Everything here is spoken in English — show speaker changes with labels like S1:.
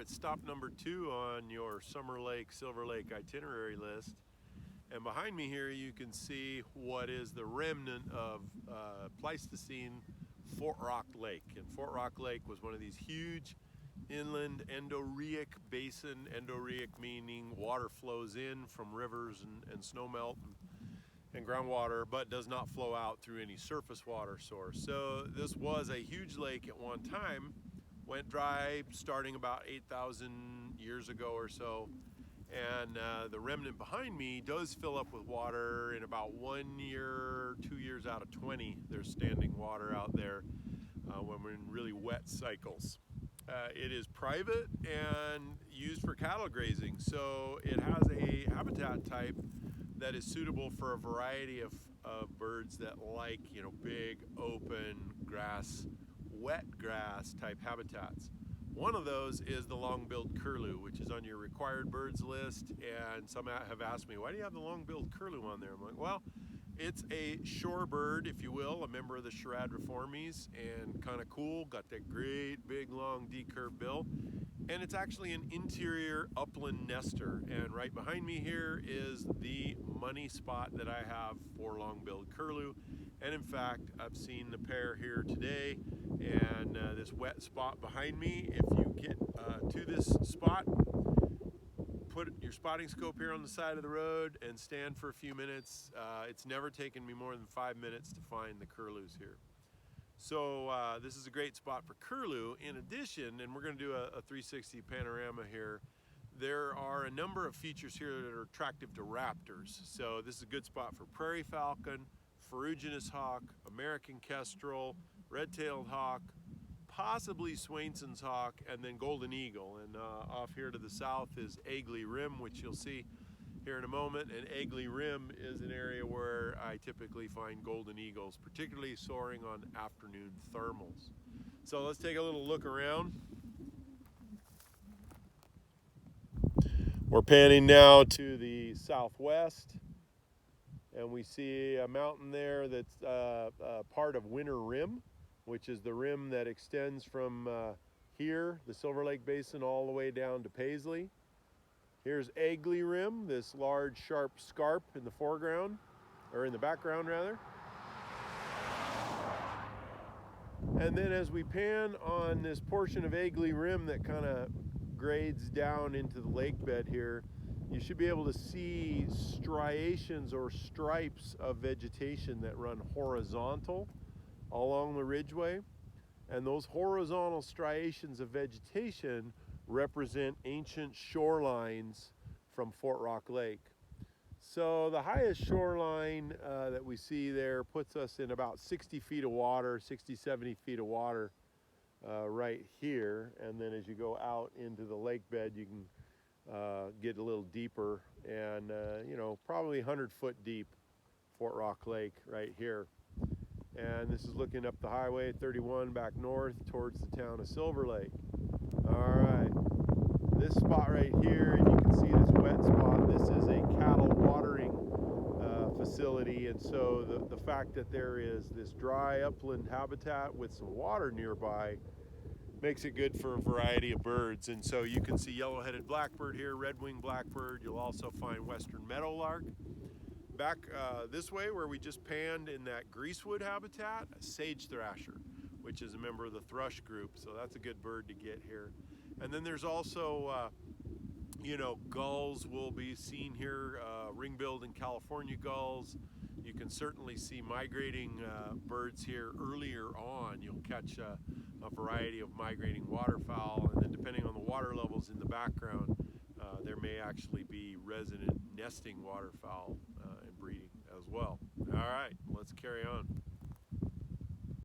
S1: It's stop number 2 on your Summer Lake, Silver Lake itinerary list. And behind me here you can see what is the remnant of Pleistocene Fort Rock Lake. And Fort Rock Lake was one of these huge inland endorheic basin, endorheic meaning water flows in from rivers and snowmelt and groundwater, but does not flow out through any surface water source. So this was a huge lake at one time, went dry starting about 8,000 years ago or so. And the remnant behind me does fill up with water in about 1 year, 2 years out of 20. There's standing water out there when we're in really wet cycles. It is private and used for cattle grazing, so it has a habitat type that is suitable for a variety of birds that like, big open grass, wet grass type habitats. One of those is the long-billed curlew, which is on your required birds list, and some have asked me, why do you have the long-billed curlew on there? I'm like, well, it's a shore bird, if you will, a member of the Chiradiformes, and kind of cool, got that great big long decurved bill. And it's actually an interior upland nester. And right behind me here is the money spot that I have for long-billed curlew. And in fact, I've seen the pair here today, and this wet spot behind me. If you get to this spot, put your spotting scope here on the side of the road and stand for a few minutes. It's never taken me more than 5 minutes to find the curlews here. So this is a great spot for curlew. In addition, and we're going to do a 360 panorama here, there are a number of features here that are attractive to raptors. So this is a good spot for prairie falcon, ferruginous hawk, American kestrel, red-tailed hawk, possibly Swainson's hawk, and then golden eagle. And off here to the south is Agley Rim, which you'll see here in a moment. And Agley Rim is an area where I typically find golden eagles, particularly soaring on afternoon thermals. So let's take a little look around. We're panning now to the southwest, and we see a mountain there that's part of Winter Rim, which is the rim that extends from here, the Silver Lake Basin, all the way down to Paisley. Here's Agley Rim, this large sharp scarp in the foreground, or in the background rather. And then as we pan on this portion of Agley Rim that kind of grades down into the lake bed here, you should be able to see striations or stripes of vegetation that run horizontal along the ridgeway. And those horizontal striations of vegetation represent ancient shorelines from Fort Rock Lake. So the highest shoreline that we see there puts us in about 60 feet of water, 60, 70 feet of water right here. And then as you go out into the lake bed, you can get a little deeper, and probably 100-foot deep Fort Rock Lake right here. And this is looking up the highway 31 back north towards the town of Silver Lake. All right, this spot right here, and you can see this wet spot, this is a cattle watering facility. And so the fact that there is this dry upland habitat with some water nearby makes it good for a variety of birds. And so you can see yellow-headed blackbird here, red-winged blackbird. You'll also find western meadowlark. Back this way where we just panned in that greasewood habitat, a sage thrasher, which is a member of the thrush group. So that's a good bird to get here. And then there's also, gulls will be seen here, ring-billed and California gulls. You can certainly see migrating birds here earlier on. You'll catch a variety of migrating waterfowl, and then depending on the water levels in the background, there may actually be resident nesting waterfowl and breeding as well. All right, let's carry on.